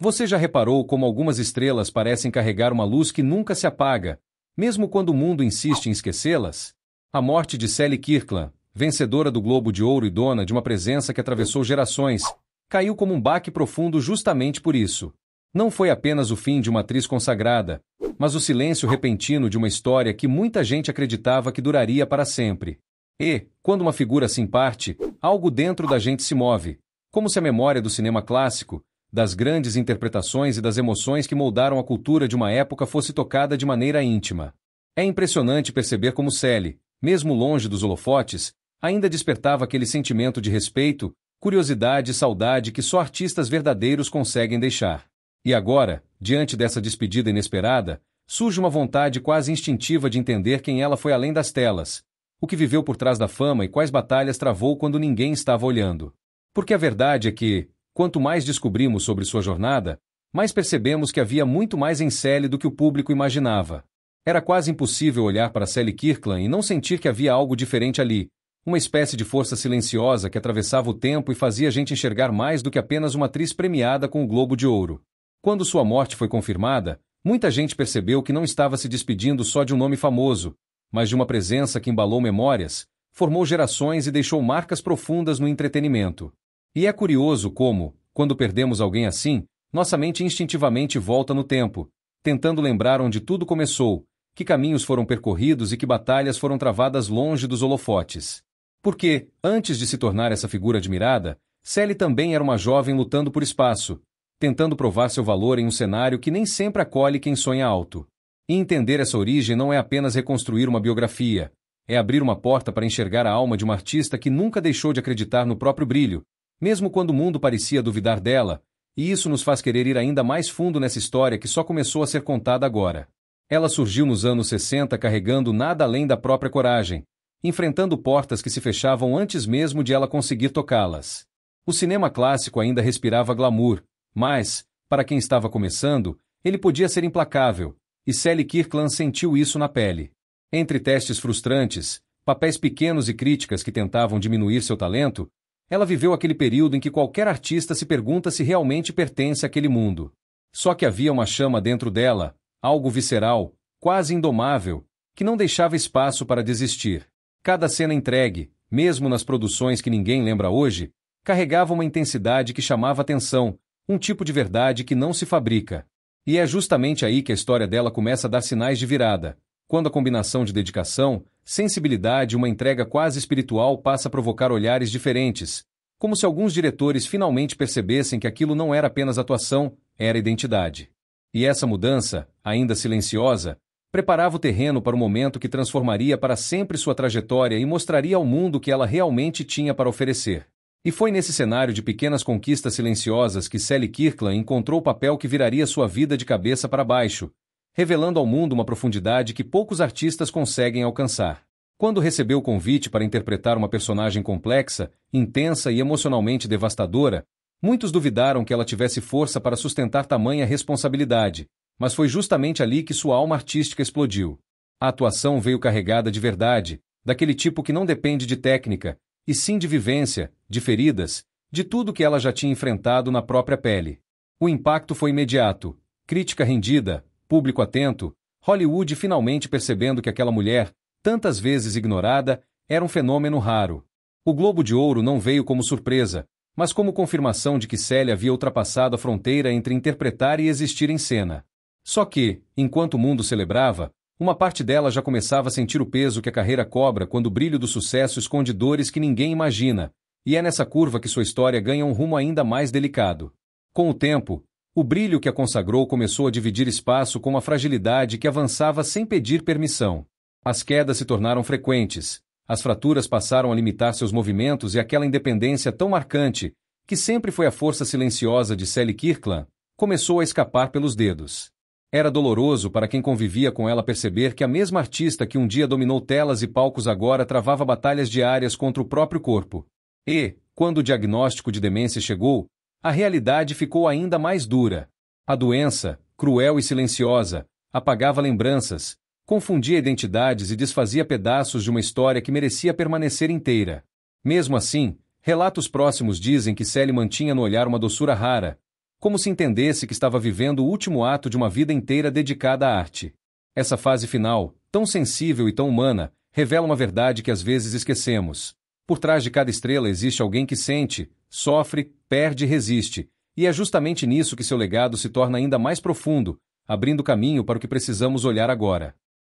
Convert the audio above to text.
Você já reparou como algumas estrelas parecem carregar uma luz que nunca se apaga, mesmo quando o mundo insiste em esquecê-las? A morte de Sally Kirkland, vencedora do Globo de Ouro e dona de uma presença que atravessou gerações, caiu como um baque profundo justamente por isso. Não foi apenas o fim de uma atriz consagrada, mas o silêncio repentino de uma história que muita gente acreditava que duraria para sempre. E, quando uma figura assim parte, algo dentro da gente se move, como se a memória do cinema clássico, das grandes interpretações e das emoções que moldaram a cultura de uma época fosse tocada de maneira íntima. É impressionante perceber como Sally, mesmo longe dos holofotes, ainda despertava aquele sentimento de respeito, curiosidade e saudade que só artistas verdadeiros conseguem deixar. E agora, diante dessa despedida inesperada, surge uma vontade quase instintiva de entender quem ela foi além das telas, o que viveu por trás da fama e quais batalhas travou quando ninguém estava olhando. Porque a verdade é que, quanto mais descobrimos sobre sua jornada, mais percebemos que havia muito mais em Sally do que o público imaginava. Era quase impossível olhar para Sally Kirkland e não sentir que havia algo diferente ali, uma espécie de força silenciosa que atravessava o tempo e fazia a gente enxergar mais do que apenas uma atriz premiada com o Globo de Ouro. Quando sua morte foi confirmada, muita gente percebeu que não estava se despedindo só de um nome famoso, mas de uma presença que embalou memórias, formou gerações e deixou marcas profundas no entretenimento. E é curioso como, quando perdemos alguém assim, nossa mente instintivamente volta no tempo, tentando lembrar onde tudo começou, que caminhos foram percorridos e que batalhas foram travadas longe dos holofotes. Porque, antes de se tornar essa figura admirada, Sally também era uma jovem lutando por espaço, tentando provar seu valor em um cenário que nem sempre acolhe quem sonha alto. E entender essa origem não é apenas reconstruir uma biografia, é abrir uma porta para enxergar a alma de uma artista que nunca deixou de acreditar no próprio brilho, mesmo quando o mundo parecia duvidar dela, e isso nos faz querer ir ainda mais fundo nessa história que só começou a ser contada agora. Ela surgiu nos anos 60 carregando nada além da própria coragem, enfrentando portas que se fechavam antes mesmo de ela conseguir tocá-las. O cinema clássico ainda respirava glamour, mas, para quem estava começando, ele podia ser implacável, e Sally Kirkland sentiu isso na pele. Entre testes frustrantes, papéis pequenos e críticas que tentavam diminuir seu talento, ela viveu aquele período em que qualquer artista se pergunta se realmente pertence àquele mundo. Só que havia uma chama dentro dela, algo visceral, quase indomável, que não deixava espaço para desistir. Cada cena entregue, mesmo nas produções que ninguém lembra hoje, carregava uma intensidade que chamava atenção, um tipo de verdade que não se fabrica. E é justamente aí que a história dela começa a dar sinais de virada, quando a combinação de dedicação, sensibilidade e uma entrega quase espiritual passa a provocar olhares diferentes, como se alguns diretores finalmente percebessem que aquilo não era apenas atuação, era identidade. E essa mudança, ainda silenciosa, preparava o terreno para o momento que transformaria para sempre sua trajetória e mostraria ao mundo o que ela realmente tinha para oferecer. E foi nesse cenário de pequenas conquistas silenciosas que Sally Kirkland encontrou o papel que viraria sua vida de cabeça para baixo, revelando ao mundo uma profundidade que poucos artistas conseguem alcançar. Quando recebeu o convite para interpretar uma personagem complexa, intensa e emocionalmente devastadora, muitos duvidaram que ela tivesse força para sustentar tamanha responsabilidade, mas foi justamente ali que sua alma artística explodiu. A atuação veio carregada de verdade, daquele tipo que não depende de técnica, e sim de vivência, de feridas, de tudo que ela já tinha enfrentado na própria pele. O impacto foi imediato, crítica rendida, público atento, Hollywood finalmente percebendo que aquela mulher, tantas vezes ignorada, era um fenômeno raro. O Globo de Ouro não veio como surpresa, mas como confirmação de que Sally havia ultrapassado a fronteira entre interpretar e existir em cena. Só que, enquanto o mundo celebrava, uma parte dela já começava a sentir o peso que a carreira cobra quando o brilho do sucesso esconde dores que ninguém imagina, e é nessa curva que sua história ganha um rumo ainda mais delicado. Com o tempo, o brilho que a consagrou começou a dividir espaço com uma fragilidade que avançava sem pedir permissão. As quedas se tornaram frequentes, as fraturas passaram a limitar seus movimentos e aquela independência tão marcante, que sempre foi a força silenciosa de Sally Kirkland, começou a escapar pelos dedos. Era doloroso para quem convivia com ela perceber que a mesma artista que um dia dominou telas e palcos agora travava batalhas diárias contra o próprio corpo. E, quando o diagnóstico de demência chegou, a realidade ficou ainda mais dura. A doença, cruel e silenciosa, apagava lembranças, confundia identidades e desfazia pedaços de uma história que merecia permanecer inteira. Mesmo assim, relatos próximos dizem que Sally mantinha no olhar uma doçura rara, como se entendesse que estava vivendo o último ato de uma vida inteira dedicada à arte. Essa fase final, tão sensível e tão humana, revela uma verdade que às vezes esquecemos. Por trás de cada estrela existe alguém que sente, sofre, perde e resiste, e é justamente nisso que seu legado se torna ainda mais profundo, abrindo caminho para o que precisamos olhar agora.